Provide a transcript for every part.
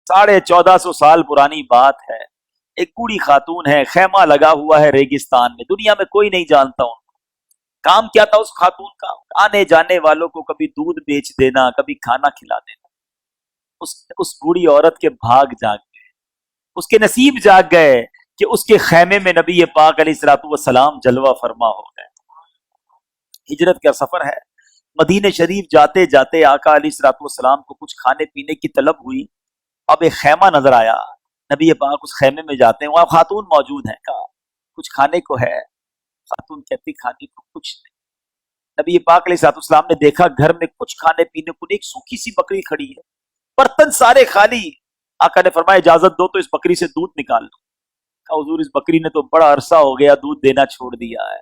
1450 साल पुरानी बात है। एक बूढ़ी खातून है, खैमा लगा हुआ है रेगिस्तान में, दुनिया में कोई नहीं जानता उनको। काम क्या था उस खातून का? आने जाने वालों को कभी दूध बेच देना, कभी खाना खिला देना। उस बूढ़ी औरत के भाग जाग गए, उसके नसीब जाग गए कि उसके खैमे में नबी पाक अलैहिस्सलाम जलवा फरमा हो गए। हिजरत का सफर है, मदीने शरीफ जाते जाते आका अलैहिस्सलाम को कुछ खाने पीने की तलब हुई। अब एक खैमा नजर आया, नबी पाक उस खैमे में जाते हैं, वहां खातून मौजूद है। कहा कुछ खाने को है? खातून कहती खाने को कुछ नहीं। नबी पाक अलैहिस्सलाम ने देखा घर में कुछ खाने पीने को नहीं, एक सूखी सी बकरी खड़ी है, बर्तन सारे खाली। आका ने फरमाया इजाजत दो तो इस बकरी से दूध निकाल लो। कहा हुजूर इस बकरी ने तो बड़ा अरसा हो गया दूध देना छोड़ दिया है।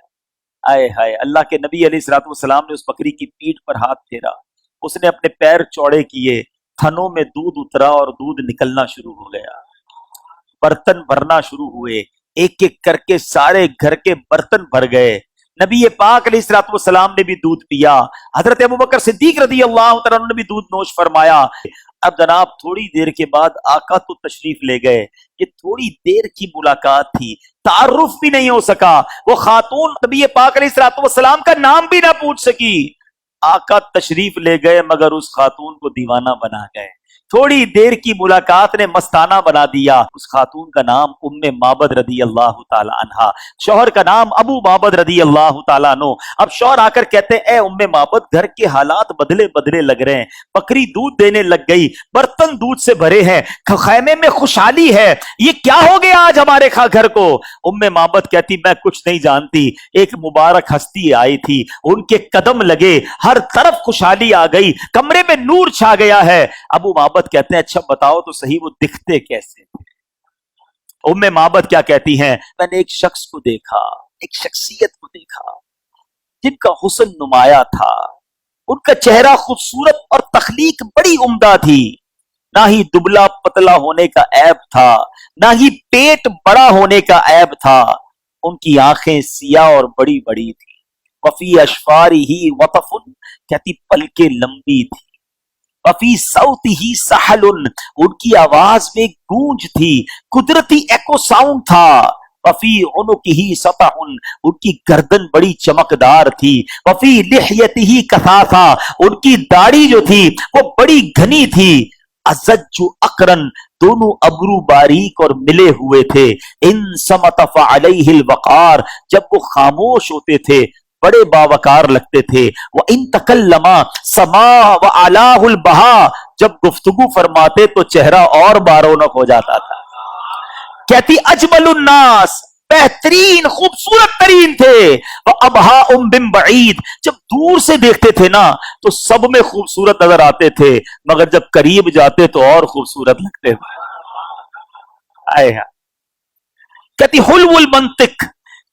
आए हाय, अल्लाह के नबी अलैहिस्सलाम ने उस बकरी की पीठ पर हाथ फेरा, उसने अपने पैर चौड़े किए, थनों में दूध उतरा और दूध निकलना शुरू हो गया। बर्तन भरना शुरू हुए, एक एक करके सारे घर के बर्तन भर गए। नबी पाक अलैहिस्सलाम ने भी दूध पिया, हजरत अबू बकर सिद्दीक रज़ियल्लाहु तआला अन्हु ने भी दूध नोश फरमाया। अब जनाब थोड़ी देर के बाद आका तो तशरीफ ले गए। ये थोड़ी देर की मुलाकात थी, तारुफ भी नहीं हो सका। वो खातून नबी पाक अलैहिस्सलाम का नाम भी ना पूछ सकी। आका तशरीफ ले गए मगर उस खातून को दीवाना बना गए। थोड़ी देर की मुलाकात ने मस्ताना बना दिया। उस खातून का नाम उम्मे माबद रज़ियल्लाहु ताला अन्हा, शौहर का नाम अबू माबद रज़ियल्लाहु ताला अन्हु। अब शौहर आकर कहते हैं, ए उम्मे माबद, घर के हालात बदले बदले लग रहे हैं, बकरी दूध देने लग गई, बर्तन दूध से भरे हैं, खैमे में खुशहाली है, ये क्या हो गया आज हमारे घर को? उम्मे माबद कहती मैं कुछ नहीं जानती, एक मुबारक हस्ती आई थी, उनके कदम लगे, हर तरफ खुशहाली आ गई, कमरे में नूर छा गया है। अबू माबद कहते हैं अच्छा बताओ तो सही वो दिखते कैसे थे? उम्मे माबद क्या कहती हैं, मैंने एक शख्स को देखा, एक शख्सियत को देखा जिनका हुस्न नुमाया था, उनका चेहरा खूबसूरत और तख्लीक बड़ी उम्दा थी, ना ही दुबला पतला होने का ऐब था, ना ही पेट बड़ा होने का ऐब था। उनकी आंखें सियाह और बड़ी बड़ी थी। वफी अशफारी ही वतफुन, कहती पलके लंबी थी। वफी सौती ही सहलुन, उनकी आवाज में गूंज थी, कुदरती एको साउंड था। वफी उनुकी ही सतहुन, उनकी गर्दन बड़ी चमकदार थी। वफी लिहयती ही कसासा, उनकी दाढ़ी जो थी वो बड़ी घनी थी। अज़ज्जु अकरन, दोनों अबरू बारीक और मिले हुए थे। इन समत फअलैहिल वक़ार, जब वो खामोश होते थे बड़े बावकार लगते थे। वो इन तकल्लमा समा व अलाहुल बहा, जब गुफ्तगू फरमाते तो चेहरा और बारोनक हो जाता था। कहती अजमलुन नास, बेहतरीन खूबसूरत तरीन थे। वो अबहा बिन बईद, जब दूर से देखते थे ना तो सब में खूबसूरत नजर आते थे, मगर जब करीब जाते तो और खूबसूरत लगते थे। आए कहती हुलवुल मंतिक,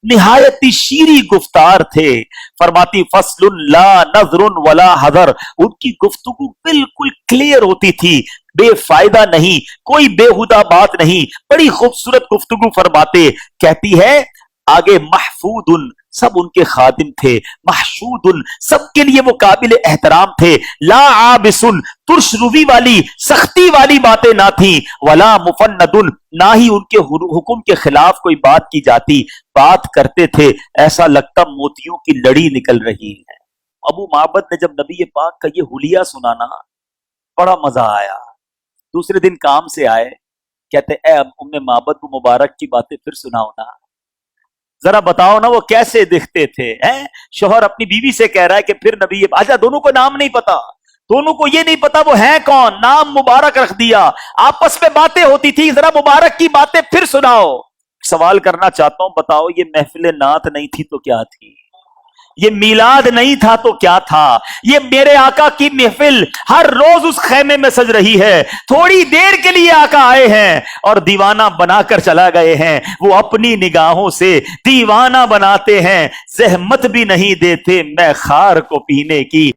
निहायती शीरी गुफ्तार थे। फरमाती फसलुन ला नजरुन वला हदर, उनकी गुफ्तगू बिल्कुल क्लियर होती थी, बेफायदा नहीं, कोई बेहुदा बात नहीं, बड़ी खूबसूरत गुफ्तगू फरमाते। कहती है आगे महफूदुन, सब उनके खादिम थे, महशूदुन, सबके लिए वो काबिल एहतराम थे। ला आबिसुन, तुर्श रुवी वाली सख्ती वाली बातें ना थी। वला मुफन्नदुन, ना ही उनके हुक्म के खिलाफ कोई बात की जाती। बात करते थे ऐसा लगता मोतियों की लड़ी निकल रही है। अबू माबद ने जब नबी पाक का ये हुलिया सुना ना, बड़ा मजा आया। दूसरे दिन काम से आए, कहते ए उम्मे माबद को मुबारक की बातें फिर सुनाओ ना, जरा बताओ ना वो कैसे दिखते थे। हैं? शोहर अपनी बीवी से कह रहा है कि फिर नबी, अच्छा दोनों को नाम नहीं पता, दोनों को ये नहीं पता वो हैं कौन, नाम मुबारक रख दिया। आपस में बातें होती थी, जरा मुबारक की बातें फिर सुनाओ। सवाल करना चाहता हूं, बताओ ये महफिल नात नहीं थी तो क्या थी? ये मीलाद नहीं था तो क्या था? ये मेरे आका की महफिल हर रोज उस खैमे में सज रही है। थोड़ी देर के लिए आका आए हैं और दीवाना बनाकर चला गए हैं। वो अपनी निगाहों से दीवाना बनाते हैं, जहमत भी नहीं देते मैं खार को पीने की।